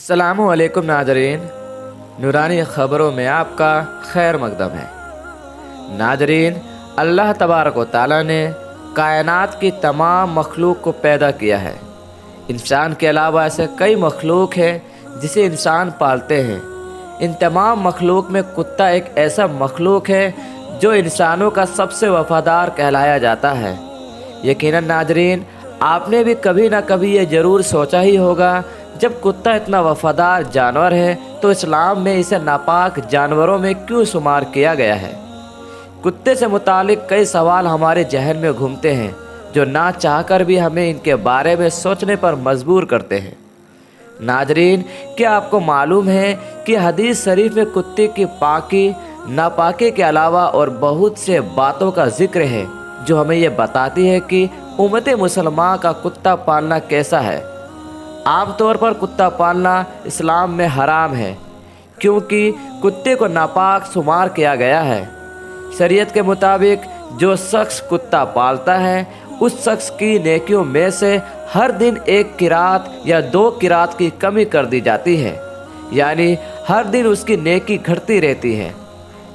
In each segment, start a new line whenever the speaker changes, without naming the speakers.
अस्सलामु अलैकुम नाजरीन, नूरानी ख़बरों में आपका खैर मकदम है। नाजरीन, अल्लाह तबारक व तआला ने कायनात की तमाम मखलूक को पैदा किया है। इंसान के अलावा ऐसे कई मखलूक हैं जिसे इंसान पालते हैं। इन तमाम मखलूक में कुत्ता एक ऐसा मखलूक है जो इंसानों का सबसे वफ़ादार कहलाया जाता है। यकीनन नाजरीन, आपने भी कभी ना कभी ये ज़रूर सोचा ही होगा, जब कुत्ता इतना वफ़ादार जानवर है तो इस्लाम में इसे नापाक जानवरों में क्यों शुमार किया गया है। कुत्ते से मुतालिक कई सवाल हमारे जहन में घूमते हैं जो ना चाहकर भी हमें इनके बारे में सोचने पर मजबूर करते हैं। नाजरीन, क्या आपको मालूम है कि हदीस शरीफ में कुत्ते की पाकी नापाकी के अलावा और बहुत से बातों का जिक्र है जो हमें ये बताती है कि उम्मत मुसलमान का कुत्ता पालना कैसा है। आमतौर पर कुत्ता पालना इस्लाम में हराम है क्योंकि कुत्ते को नापाक शुमार किया गया है। शरीयत के मुताबिक जो शख्स कुत्ता पालता है उस शख्स की नेकियों में से हर दिन 1 किरात या 2 किरात की कमी कर दी जाती है, यानी हर दिन उसकी नेकी घटती रहती है।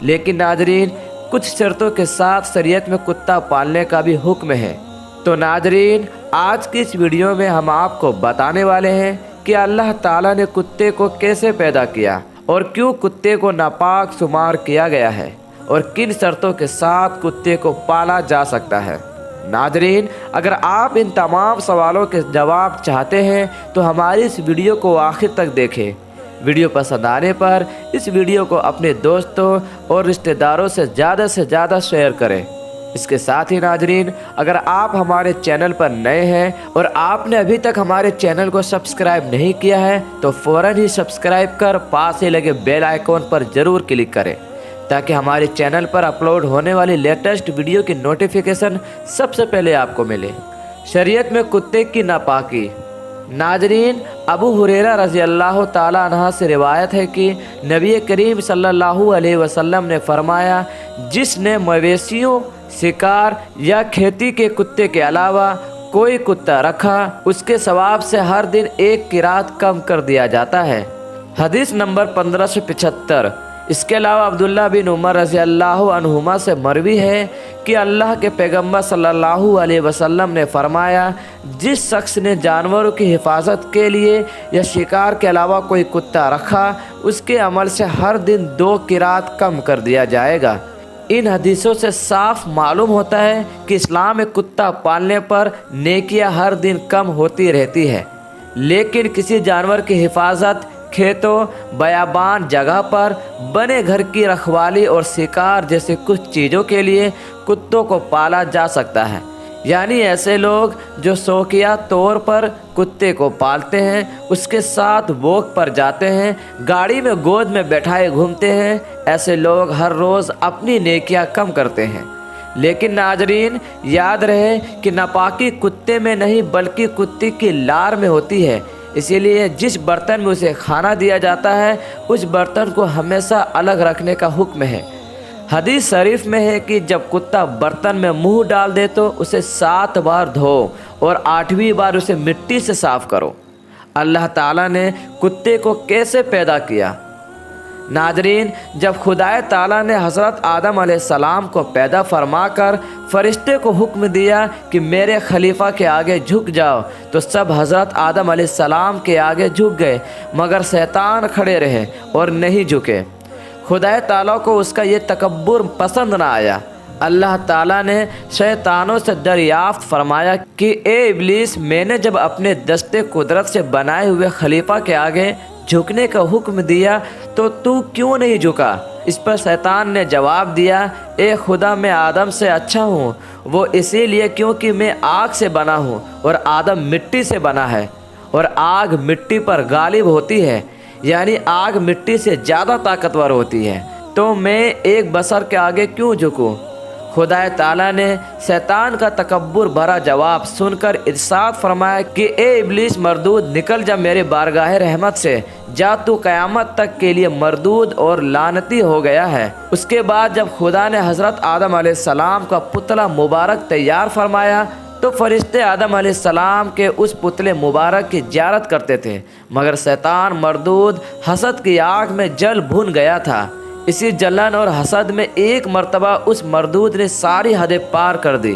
लेकिन नाजरीन, कुछ शर्तों के साथ शरीयत में कुत्ता पालने का भी हुक्म है। तो नाजरीन, आज की इस वीडियो में हम आपको बताने वाले हैं कि अल्लाह ताला ने कुत्ते को कैसे पैदा किया और क्यों कुत्ते को नापाक शुमार किया गया है और किन शर्तों के साथ कुत्ते को पाला जा सकता है। नाजरीन, अगर आप इन तमाम सवालों के जवाब चाहते हैं तो हमारी इस वीडियो को आखिर तक देखें। वीडियो पसंद आने पर इस वीडियो को अपने दोस्तों और रिश्तेदारों से ज़्यादा शेयर करें। इसके साथ ही नाजरीन, अगर आप हमारे चैनल पर नए हैं और आपने अभी तक हमारे चैनल को सब्सक्राइब नहीं किया है तो फ़ौरन ही सब्सक्राइब कर पास ही लगे बेल आइकॉन पर ज़रूर क्लिक करें ताकि हमारे चैनल पर अपलोड होने वाली लेटेस्ट वीडियो की नोटिफिकेशन सबसे पहले आपको मिले। शरीयत में कुत्ते की नापाकी। नाजरीन, अबू हुरैरा रज़ी अल्लाह ताला अन्हा से रिवायत है कि नबी करीम सल्लल्लाहु अलैहि वसल्लम ने फरमाया, जिसने मवेशियों, शिकार या खेती के कुत्ते के अलावा कोई कुत्ता रखा उसके सवाब से हर दिन 1 किरात कम कर दिया जाता है। हदीस नंबर 1575। इसके अलावा अब्दुल्ला बिन उमर रज़ी अल्लाह अन्हुमा से मरवी है कि अल्लाह के पैगम्बर सल्लल्लाहु अलैहि वसल्लम ने फरमाया, जिस शख्स ने जानवरों की हिफाजत के लिए या शिकार के अलावा कोई कुत्ता रखा उसके अमल से हर दिन 2 किरात कम कर दिया जाएगा। इन हदीसों से साफ मालूम होता है कि इस्लाम में कुत्ता पालने पर नेकियां हर दिन कम होती रहती है, लेकिन किसी जानवर की हिफाजत, खेतों, बयाबान जगह पर बने घर की रखवाली और शिकार जैसे कुछ चीज़ों के लिए कुत्तों को पाला जा सकता है। यानी ऐसे लोग जो शौकिया तौर पर कुत्ते को पालते हैं, उसके साथ वॉक पर जाते हैं, गाड़ी में गोद में बैठाए घूमते हैं, ऐसे लोग हर रोज़ अपनी नेकियां कम करते हैं। लेकिन नाजरीन, याद रहे कि नापाकी कुत्ते में नहीं बल्कि कुत्ते की लार में होती है। इसीलिए जिस बर्तन में उसे खाना दिया जाता है उस बर्तन को हमेशा अलग रखने का हुक्म है। हदीस शरीफ में है कि जब कुत्ता बर्तन में मुंह डाल दे तो उसे 7 बार धो और 8वीं बार उसे मिट्टी से साफ करो। अल्लाह ताला ने कुत्ते को कैसे पैदा किया। नाजरीन, जब खुदाए ताला ने हज़रत आदम अलैहिस्सलाम को पैदा फरमाकर फरिश्ते को हुक्म दिया कि मेरे खलीफा के आगे झुक जाओ तो सब हज़रत आदम अलैहिस्सलाम के आगे झुक गए, मगर शैतान खड़े रहे और नहीं झुके। खुदाए ताला को उसका ये तकब्बुर पसंद ना आया। अल्लाह ताला ने शैतानों से दरियाफ्त फरमाया कि ए इब्लीस, मैंने जब अपने दस्ते कुदरत से बनाए हुए खलीफा के आगे झुकने का हुक्म दिया तो तू क्यों नहीं झुका। इस पर शैतान ने जवाब दिया, ए खुदा, मैं आदम से अच्छा हूँ, वो इसीलिए क्योंकि मैं आग से बना हूँ और आदम मिट्टी से बना है और आग मिट्टी पर गालिब होती है, यानी आग मिट्टी से ज़्यादा ताकतवर होती है, तो मैं एक बशर के आगे क्यों झुकूँ। खुदाए ताला ने शैतान का तकब्बुर भरा जवाब सुनकर इरशाद फरमाया कि ए इब्लीस मरदूद, निकल जा मेरे बारगाह रहमत से, जा तू क़यामत तक के लिए मरदूद और लानती हो गया है। उसके बाद जब खुदा ने हज़रत आदम अलैहिस्सलाम का पुतला मुबारक तैयार फरमाया تو فرشتے آدم علیہ السلام کے اس پتلے مبارک کی زیارت کرتے تھے، مگر شیطان مردود حسد کی آگ میں جل بھن گیا تھا۔ اسی جلن اور حسد میں ایک مرتبہ اس مردود نے ساری حدیں پار کر دی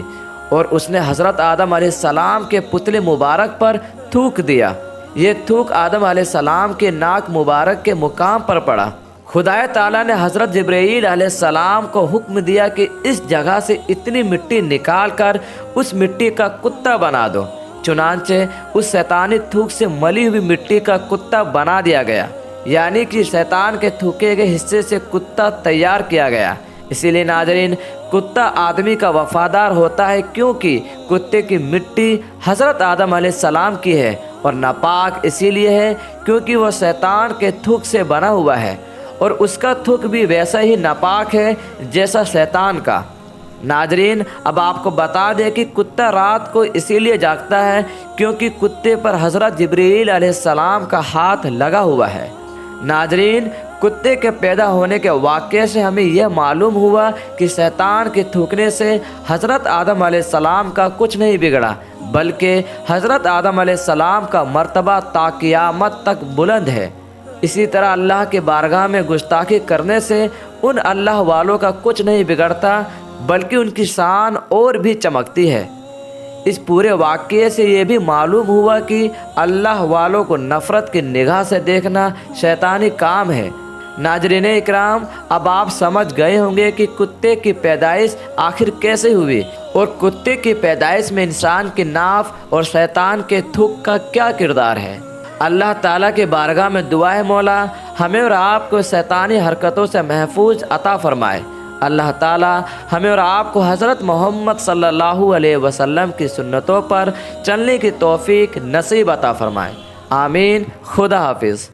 اور اس نے حضرت آدم علیہ السلام کے پتلے مبارک پر تھوک دیا۔ یہ تھوک آدم علیہ السلام کے ناک مبارک کے مقام پر پڑا۔ خدا تعالیٰ نے حضرت جبرائیل علیہ السلام کو حکم دیا کہ اس جگہ سے اتنی مٹی نکال کر اس مٹی کا کتا بنا دو۔ چنانچہ اس شیطانی تھوک سے ملی ہوئی مٹی کا کتا بنا دیا گیا، یعنی کہ شیطان کے تھوکے گئے حصے سے کتا تیار کیا گیا۔ اسی لیے ناظرین، کتا آدمی کا وفادار ہوتا ہے، کیونکہ کتے کی مٹی حضرت آدم علیہ السلام کی ہے، اور ناپاک اسی لیے ہے کیونکہ وہ شیطان کے تھوک سے بنا ہوا ہے، اور اس کا تھوک بھی ویسا ہی ناپاک ہے جیسا شیطان کا۔ ناظرین، اب آپ کو بتا دیں کہ کتا رات کو اسی لیے جاگتا ہے کیونکہ کتے پر حضرت جبرائیل علیہ السلام کا ہاتھ لگا ہوا ہے۔ ناظرین، کتے کے پیدا ہونے کے واقعے سے ہمیں یہ معلوم ہوا کہ شیطان کے تھوکنے سے حضرت آدم علیہ السلام کا کچھ نہیں بگڑا، بلکہ حضرت آدم علیہ السلام کا مرتبہ تا قیامت تک بلند ہے۔ اسی طرح اللہ کے بارگاہ میں گستاخی کرنے سے ان اللہ والوں کا کچھ نہیں بگڑتا، بلکہ ان کی شان اور بھی چمکتی ہے۔ اس پورے واقعے سے یہ بھی معلوم ہوا کہ اللہ والوں کو نفرت کی نگاہ سے دیکھنا شیطانی کام ہے۔ ناظرین اکرام، اب آپ سمجھ گئے ہوں گے کہ کتے کی پیدائش آخر کیسے ہوئی، اور کتے کی پیدائش میں انسان کی ناف اور شیطان کے تھوک کا کیا کردار ہے۔ اللہ تعالیٰ کے بارگاہ میں دعا ہے مولا ہمیں اور آپ کو شیطانی حرکتوں سے محفوظ عطا فرمائے۔ اللہ تعالیٰ ہمیں اور آپ کو حضرت محمد صلی اللہ علیہ وسلم کی سنتوں پر چلنے کی توفیق نصیب عطا فرمائے۔ آمین۔ خدا حافظ۔